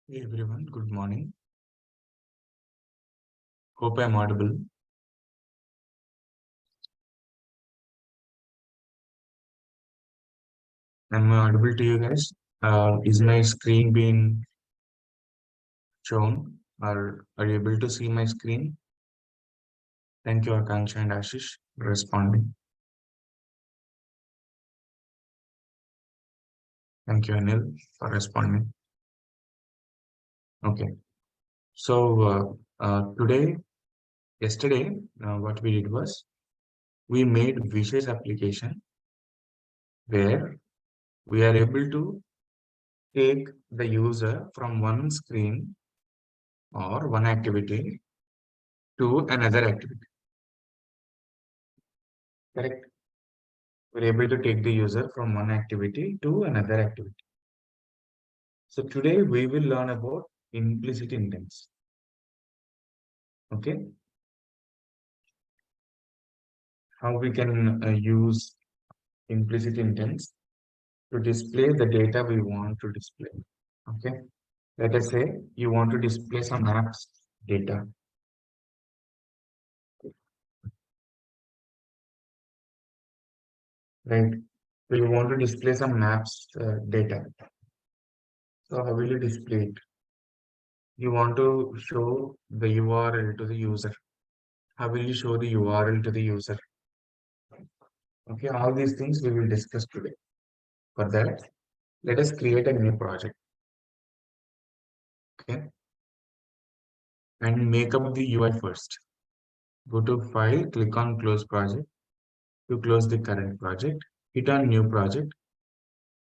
Hey everyone, good morning. Hope I'm audible. Am I audible to you guys? Is my screen being shown? Or are you able to see my screen? Thank you, Akanksha and Ashish, for responding. Thank you, Anil, for responding. Okay. Yesterday, what we did was we made Wishes application where we are able to take the user from one screen or one activity to another activity. Correct? We're able to take the user from one activity to another activity. So today we will learn about implicit intents. Okay, how we can use implicit intents to display the data we want to display. Okay, let us say you want to display some apps data, right? So you want to display some maps data. So how will you display it? You want to show the URL to the user. How will you show the URL to the user? Okay, all these things we will discuss today. For that, let us create a new project, okay, and make up the UI first. Go to File, click on Close Project. To close the current project, hit on New Project,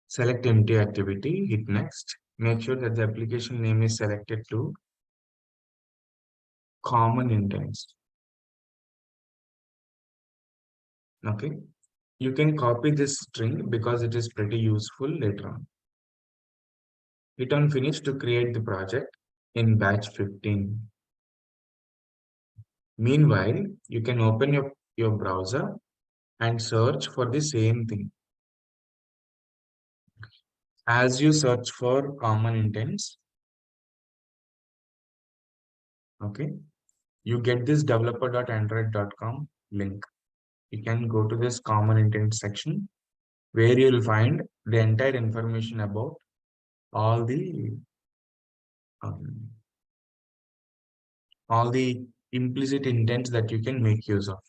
select Empty Activity, hit Next. Make sure that the application name is selected to Common Intents. Okay, you can copy this string because it is pretty useful later on. Hit on Finish to create the project in batch 15. Meanwhile, you can open your browser and search for the same thing. As you search for common intents, okay, you get this developer.android.com link. You can go to this common intent section where you'll find the entire information about all the um, all the implicit intents that you can make use of.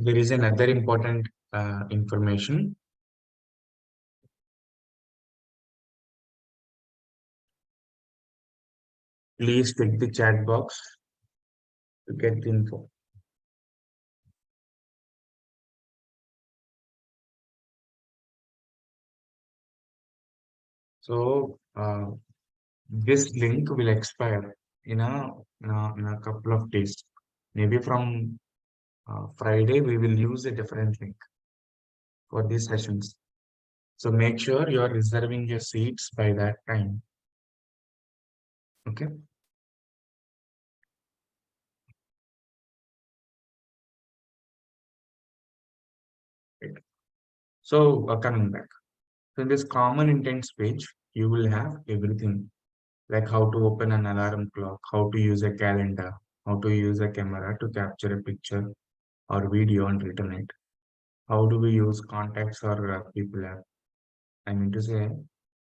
There is another important information. Please click the chat box to get the info. So this link will expire in a couple of days. Maybe from Friday, we will use a different link for these sessions. So make sure you are reserving your seats by that time. Okay. Right. So coming back. So in this common intents page, you will have everything like how to open an alarm clock, how to use a calendar, how to use a camera to capture a picture or video and return it. How do we use contacts or people app? I mean to say,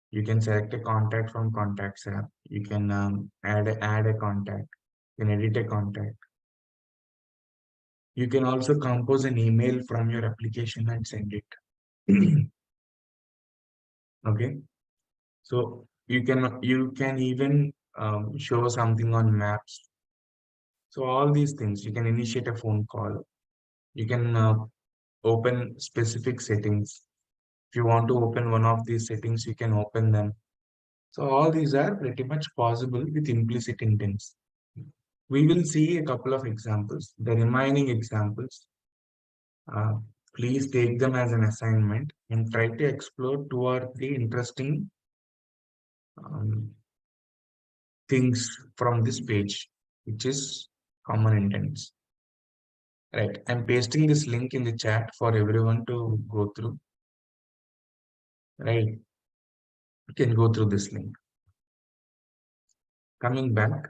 you can select a contact from contacts app. You can add a contact. You can edit a contact. You can also compose an email from your application and send it. Okay. So you can even show something on maps. So all these things, you can initiate a phone call. You can open specific settings. If you want to open one of these settings, you can open them. So all these are pretty much possible with implicit intents. We will see a couple of examples. The remaining examples Please take them as an assignment and try to explore 2 or 3 interesting um, things from this page, which is common intents. Right. I'm pasting this link in the chat for everyone to go through. Right. You can go through this link. Coming back.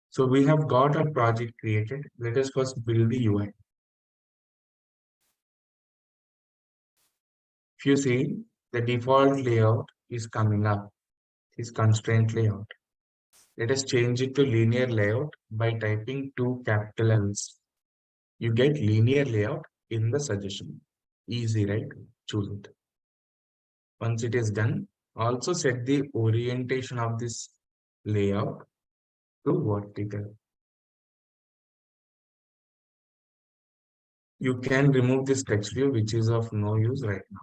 So we have got a project created. Let us first build the UI. If you see, the default layout is coming up, is constraint layout. Let us change it to linear layout by typing 2 capitals. You get linear layout in the suggestion. Easy, right? Choose it. Once it is done, also set the orientation of this layout to vertical. You can remove this text view, which is of no use right now.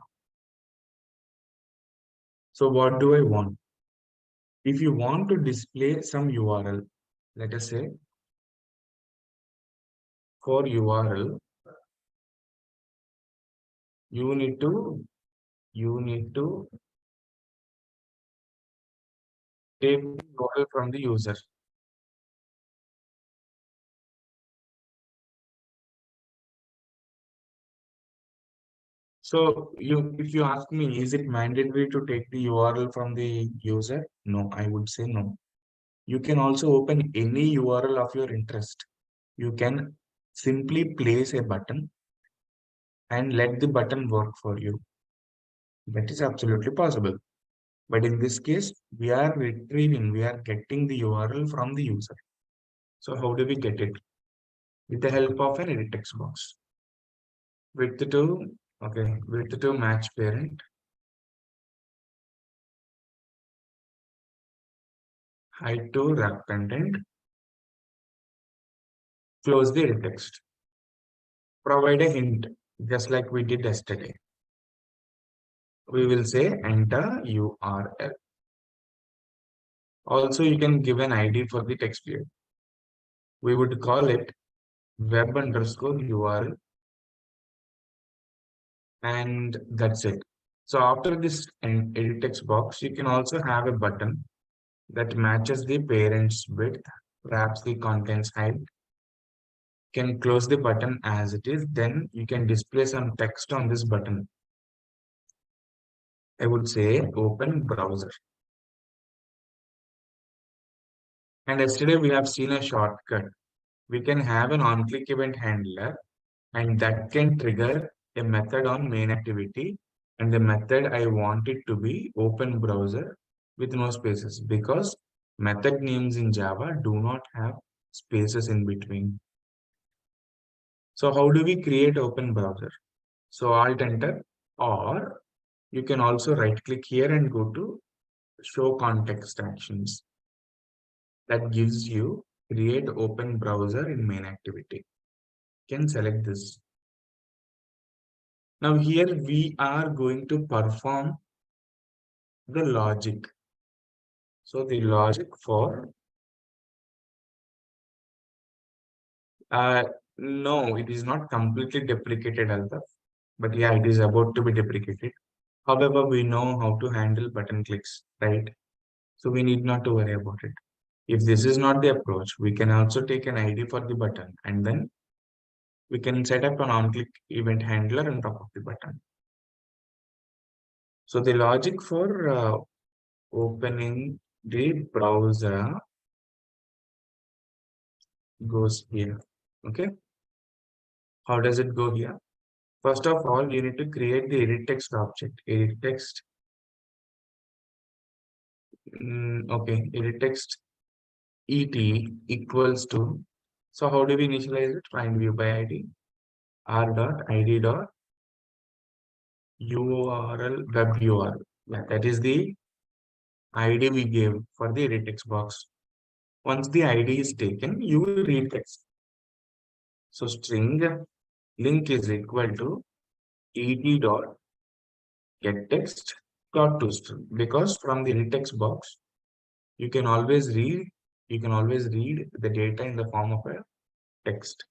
So what do I want? If you want to display some URL, let us say for URL, you need to take URL from the user. So if you ask me, is it mandatory to take the URL from the user? No, I would say no. You can also open any URL of your interest. You can simply place a button and let the button work for you. That is absolutely possible. But in this case, we are getting the URL from the user. So how do we get it? With the help of an edit text box. Width to match parent, height to wrap content, close the edit text. Provide a hint, just like we did yesterday. We will say enter URL. Also, you can give an ID for the text field. We would call it web underscore URL, and that's it. So after this edit text box, you can also have a button that matches the parent's width, wraps the contents height, can close the button as it is. Then you can display some text on this button. I would say open browser. And yesterday we have seen a shortcut. We can have an on-click event handler, and that can trigger a method on main activity. And the method I want it to be open browser with no spaces, because method names in Java do not have spaces in between. So how do we create open browser? So Alt enter, or you can also right click here and go to show context actions. That gives you create open browser in main activity. You can select this. Now here we are going to perform the logic. So the logic for no, it is not completely deprecated, Altaf, but yeah, it is about to be deprecated. However, we know how to handle button clicks, right? So we need not to worry about it. If this is not the approach, we can also take an ID for the button, and then we can set up an on-click event handler on top of the button. So the logic for opening the browser goes here. Okay. How does it go here? First of all, you need to create the edit text object. Edit text. Okay. Edit text et equals to. So how do we initialize it? Find view by ID. R dot ID dot URL web URL. Yeah, that is the ID we gave for the edit text box. Once the ID is taken, you will read text. So string link is equal to et dot get text dot to string, because from the edit text box you can always read the data in the form of a text.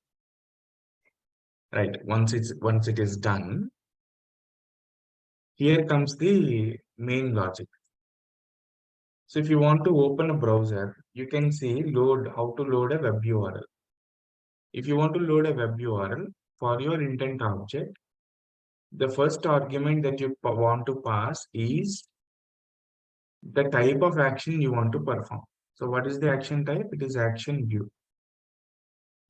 right? Once it is done, here comes the main logic. So if you want to open a browser, you can see how to load a web URL. If you want to load a web URL for your intent object, the first argument that you want to pass is the type of action you want to perform. So what is the action type? It is action view.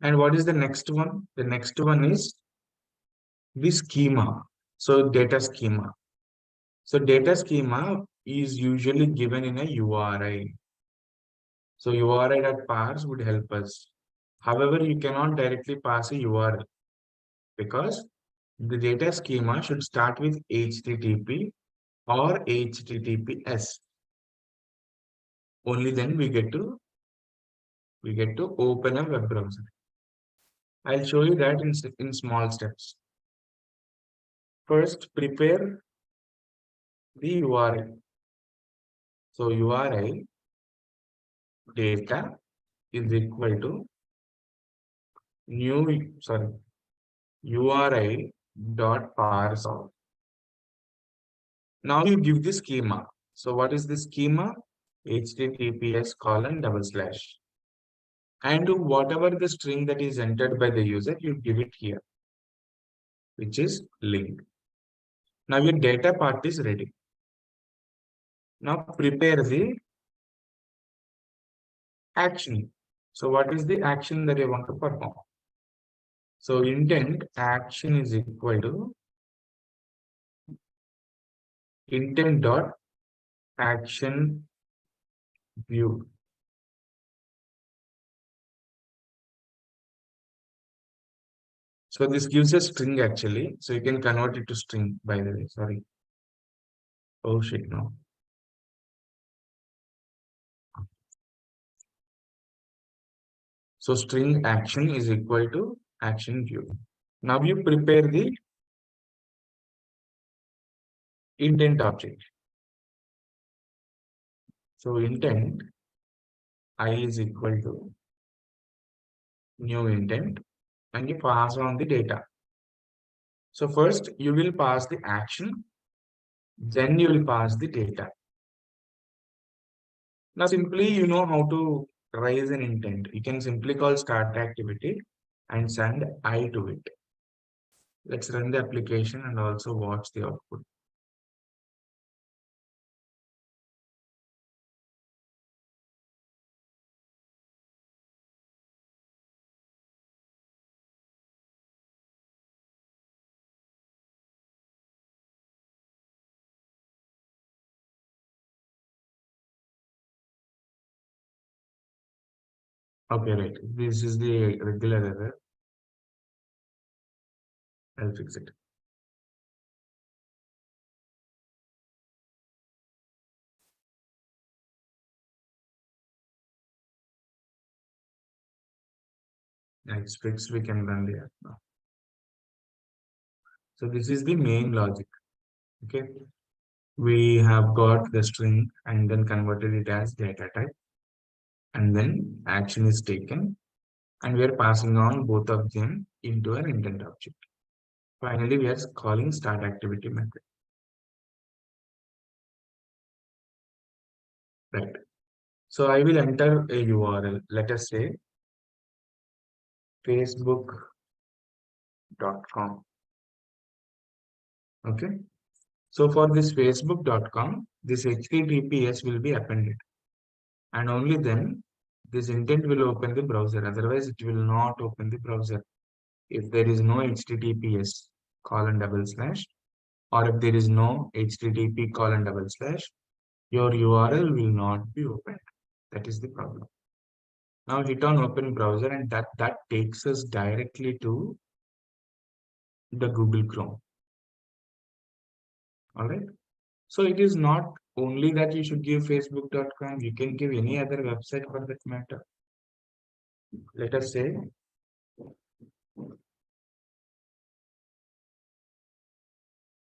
And what is the next one? The next one is the schema. So data schema. So data schema is usually given in a URI. So URI.parse would help us. However, you cannot directly pass a URL because the data schema should start with HTTP or HTTPS. Only then we get to open a web browser. I'll show you that in small steps. First, prepare the URI. So URI data is equal to URI dot parse out. Now you give the schema. So what is the schema? HTTPS : // and whatever the string that is entered by the user, you give it here, which is link. Now your data part is ready. Now prepare the action. So what is the action that you want to perform? So intent action is equal to intent dot action view. So this gives a string actually. So you can convert it to string, by the way. Sorry. Oh shit, no. So string action is equal to action view. Now you prepare the intent object. So intent I is equal to new intent and you pass on the data. So first you will pass the action, then you will pass the data. Now simply you know how to raise an intent. You can simply call start activity and send I to it. Let's run the application and also watch the output. Okay, right. This is the regular error. I'll fix it. It's fixed. We can run the app now. So this is the main logic. Okay. We have got the string and then converted it as data type. And then action is taken. And we are passing on both of them into an intent object. Finally, we are calling start activity method. Right. So I will enter a URL. Let us say facebook.com. Okay. So for this facebook.com, this HTTPS will be appended. And only then this intent will open the browser. Otherwise, it will not open the browser. If there is no HTTPS : // or if there is no HTTP : // your URL will not be opened. That is the problem. Now hit on open browser and that takes us directly to the Google Chrome. All right. So it is not only that you should give facebook.com, you can give any other website for that matter. Let us say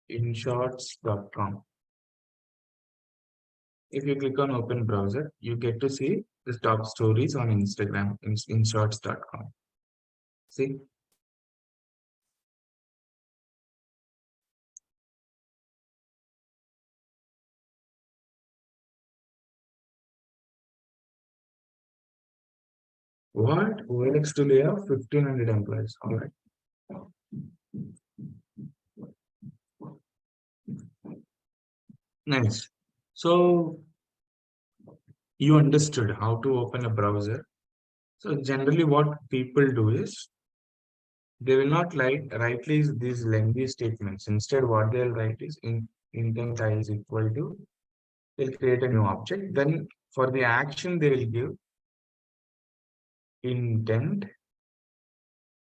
inshorts.com. If you click on open browser, you get to see the top stories on Instagram, inshorts.com. See, What? OLX to lay off 1,500 employees. All right. Nice. So you understood how to open a browser. So generally what people do is they will not write these lengthy statements. Instead, what they'll write is intent I is equal to, they'll create a new object. Then for the action, they will give intent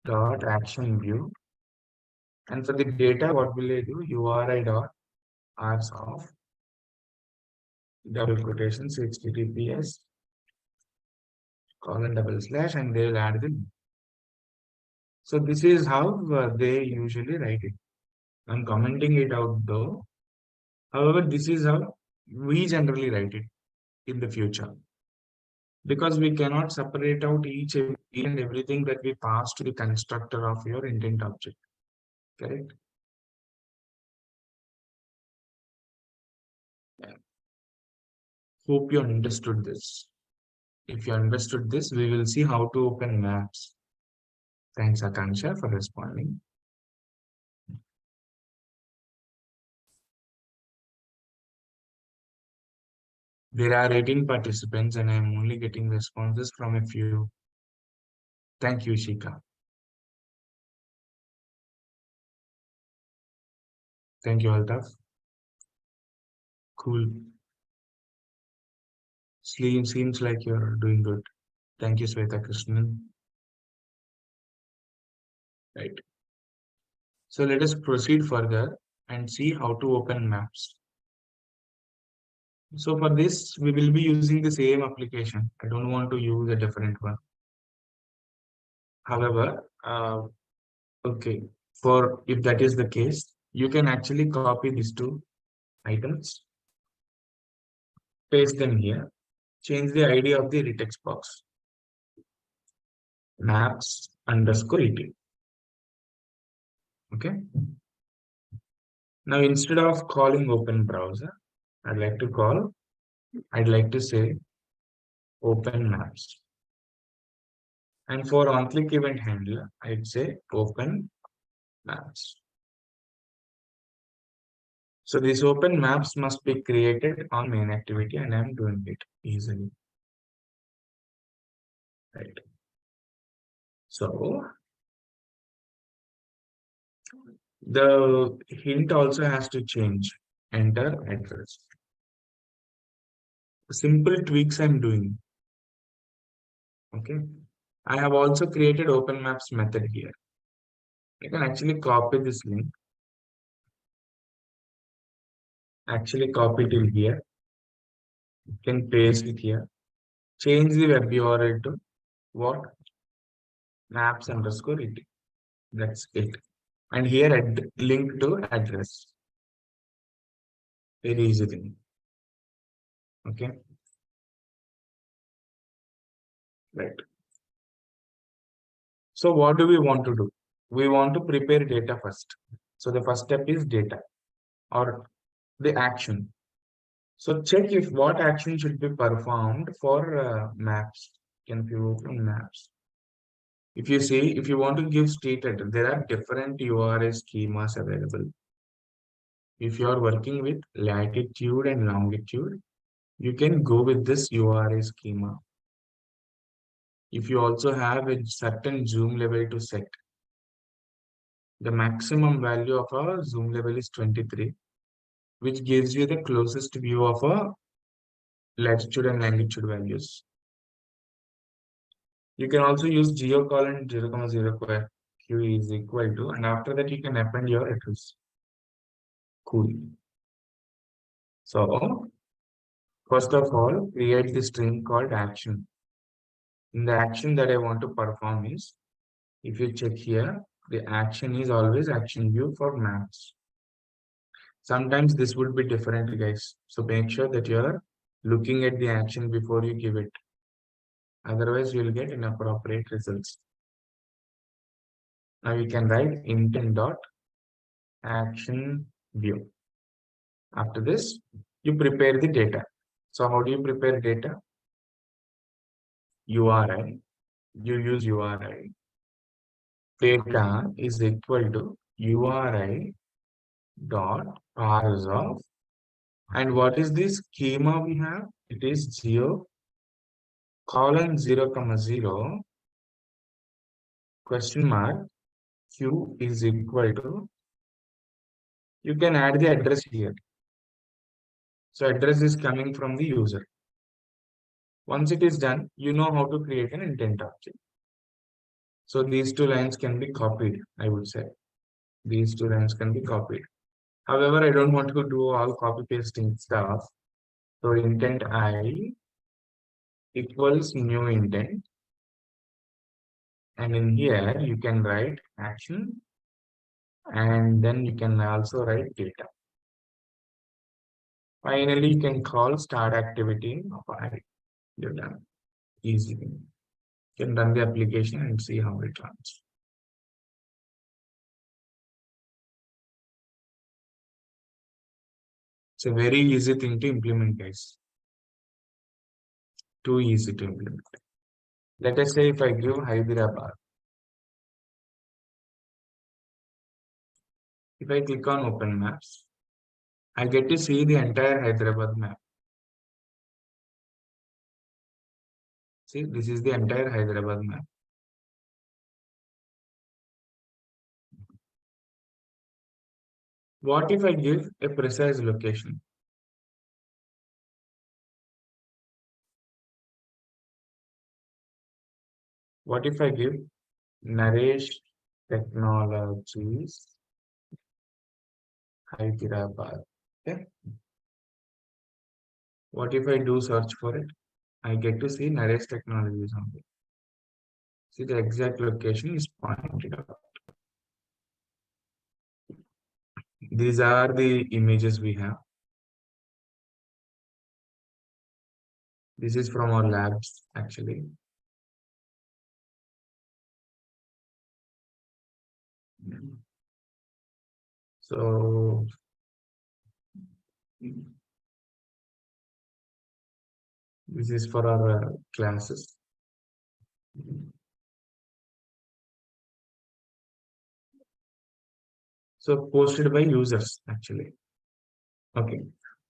dot action view. And for the data, what will they do? URI dot hours of double quotations HTTPS colon double slash, and they will add the link. So this is how they usually write it. I'm commenting it out though. However, this is how we generally write it in the future, because we cannot separate out each and everything that we pass to the constructor of your intent object. Correct? Yeah. Hope you understood this. If you understood this, we will see how to open maps. Thanks, Akansha, for responding. There are 18 participants and I'm only getting responses from a few. Thank you, Shika. Thank you, Altaf. Cool. Seems like you're doing good. Thank you, Sweta Krishnan. Right. So let us proceed further and see how to open maps. So for this, we will be using the same application. I don't want to use a different one. However, okay, for if that is the case, you can actually copy these two items, paste them here, change the ID of the retext box, maps underscore et. Okay. Now instead of calling open browser, I'd like to say open maps. And for on-click event handler, I'd say open maps. So this open maps must be created on main activity, and I'm doing it easily. Right. So the hint also has to change. Enter address. Simple tweaks I'm doing. Okay. I have also created open maps method here. You can actually copy this link. Actually copy it here. You can paste it here. Change the web URL to what? Maps underscore it. That's it. And here add link to address. Very easy thing. Okay. Right. So what do we want to do? We want to prepare data first. So the first step is data or the action. So check if what action should be performed for maps. Can view from maps. If you see, if you want to give stated, there are different URI schemas available. If you are working with latitude and longitude, you can go with this URI schema. If you also have a certain zoom level to set, the maximum value of a zoom level is 23, which gives you the closest view of a latitude and longitude values. You can also use geocolon 0,0 square q is equal to, and after that you can append your address. Cool. So first of all, create the string called action. In the action that I want to perform is, if you check here, the action is always action view for maps. Sometimes this would be different, guys. So make sure that you're looking at the action before you give it. Otherwise, you'll get inappropriate results. Now you can write intent dot action view. After this, you prepare the data. So how do you prepare data? URI you use URI. Data is equal to URI dot parse of. And what is the schema we have? It is geo colon 0 comma 0 question mark q is equal to, you can add the address here. So address is coming from the user. Once it is done, you know how to create an intent object. So these two lines can be copied, I would say. These two lines can be copied. However, I don't want to do all copy pasting stuff. So intent I equals new intent. And in here, you can write action. And then you can also write data. Finally, you can call start activity of I. You're done. Easy. You can run the application and see how it runs. It's a very easy thing to implement, guys. Too easy to implement. Let us say if I give Hyderabad. If I click on open maps, I get to see the entire Hyderabad map. See, this is the entire Hyderabad map. What if I give a precise location? What if I give Naresh Technologies Hyderabad? Okay. What if I do search for it? I get to see Naresh Technologies only. See, the exact location is pointed out. These are the images we have. This is from our labs, actually. So, this is for our classes. So, posted by users, actually. Okay.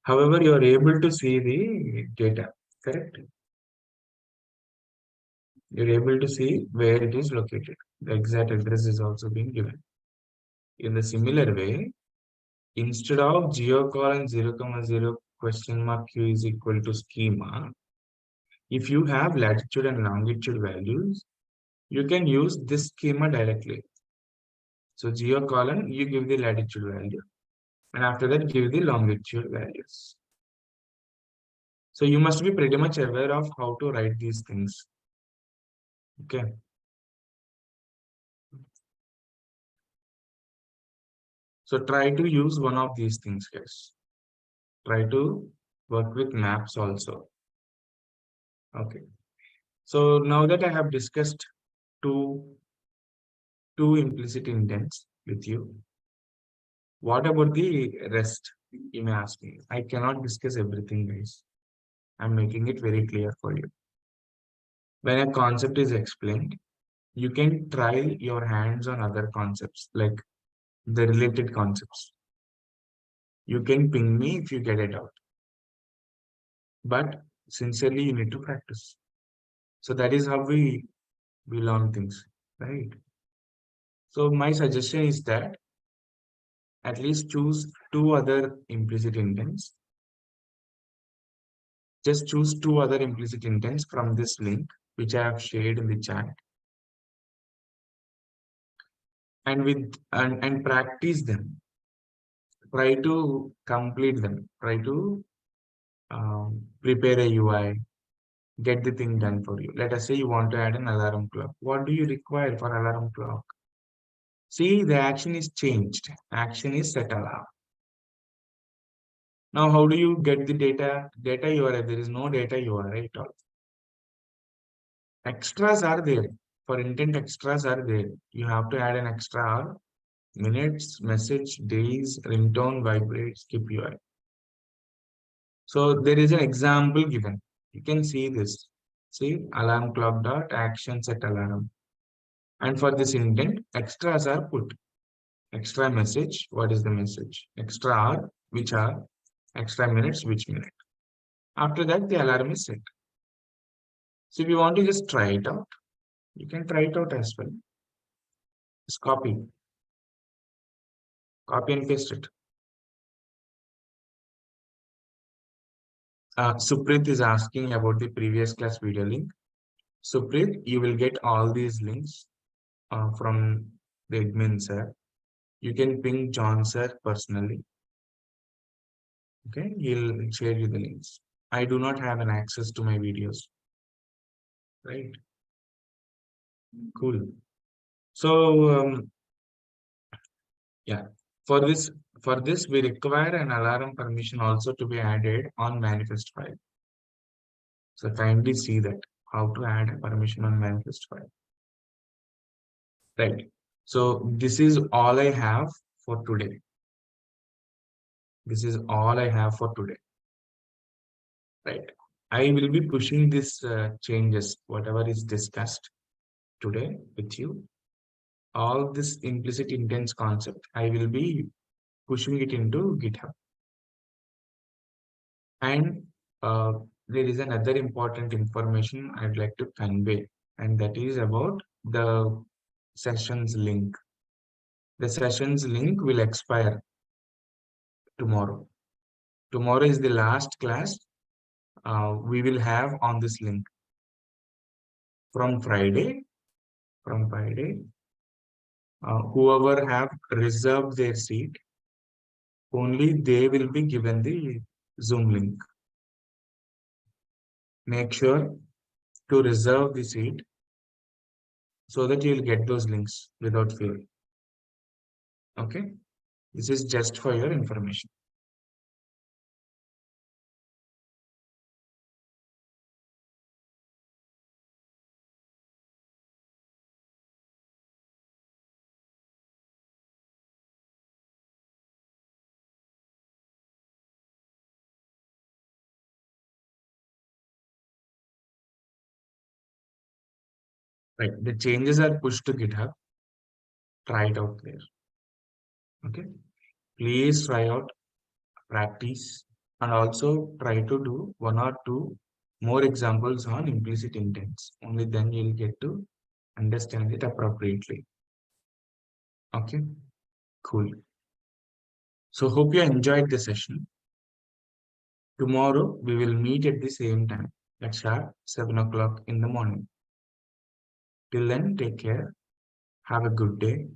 However, you are able to see the data, correct? You're able to see where it is located. The exact address is also being given. In the similar way, instead of geocolon 0 comma 0 question mark q is equal to schema, if you have latitude and longitude values, you can use this schema directly. So geocolon, you give the latitude value, and after that give the longitude values. So you must be pretty much aware of how to write these things. Okay. So try to use one of these things, guys. Try to work with maps also. Okay. So now that I have discussed two implicit intents with you, what about the rest? You may ask me. I cannot discuss everything, guys. I'm making it very clear for you. When a concept is explained, you can try your hands on other concepts, like the related concepts. You can ping me if you get it out. But sincerely, you need to practice. So that is how we learn things, right? So my suggestion is that at least choose two other implicit intents. Just choose two other implicit intents from this link, which I have shared in the chat, and practice them. Try to complete them. Try to prepare a UI, get the thing done for you. Let us say you want to add an alarm clock. What do you require for alarm clock? See, the action is changed. Action is set alarm. Now, how do you get the data? Data URI. There is no data URI at all. Extras are there. For intent, extras are there. You have to add an extra hour, minutes, message, days, ringtone, vibrate, skip UI. So there is an example given. You can see this. See, alarm clock dot action set alarm. And for this intent, extras are put. Extra message, what is the message? Extra hour, which hour? Extra minutes, which minute? After that, the alarm is set. So if you want to just try it out, you can try it out as well. Just copy and paste it. Suprit is asking about the previous class video link. Suprit, you will get all these links from the admin sir. You can ping John sir personally. Okay, he'll share you the links. I do not have an access to my videos. Right? Cool. So yeah, for this we require an alarm permission also to be added on manifest file. So kindly see that how to add a permission on manifest file. Right. So this is all I have for today. This is all I have for today. Right. I will be pushing these changes, whatever is discussed today with you. All this implicit intents concept, I will be pushing it into GitHub. And there is another important information I'd like to convey, and that is about the sessions link. The sessions link will expire tomorrow. Tomorrow is the last class we will have on this link. From Friday, whoever have reserved their seat, only they will be given the Zoom link. Make sure to reserve the seat so that you will get those links without fear. Okay, this is just for your information. Right, the changes are pushed to GitHub. Try it out there. Okay, please try out, practice, and also try to do 1 or 2 more examples on implicit intents. Only then you'll get to understand it appropriately. Okay, cool. So hope you enjoyed the session. Tomorrow we will meet at the same time at sharp 7 o'clock in the morning. Till then, take care. Have a good day.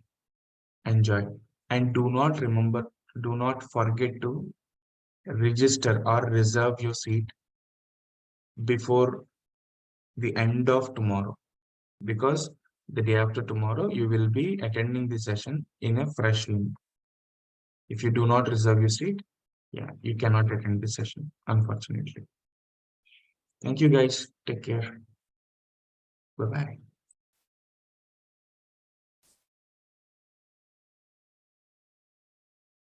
Enjoy. And do not forget to register or reserve your seat before the end of tomorrow, because the day after tomorrow you will be attending the session in a fresh link. If you do not reserve your seat, yeah, you cannot attend the session, unfortunately. Thank you guys. Take care. Bye bye.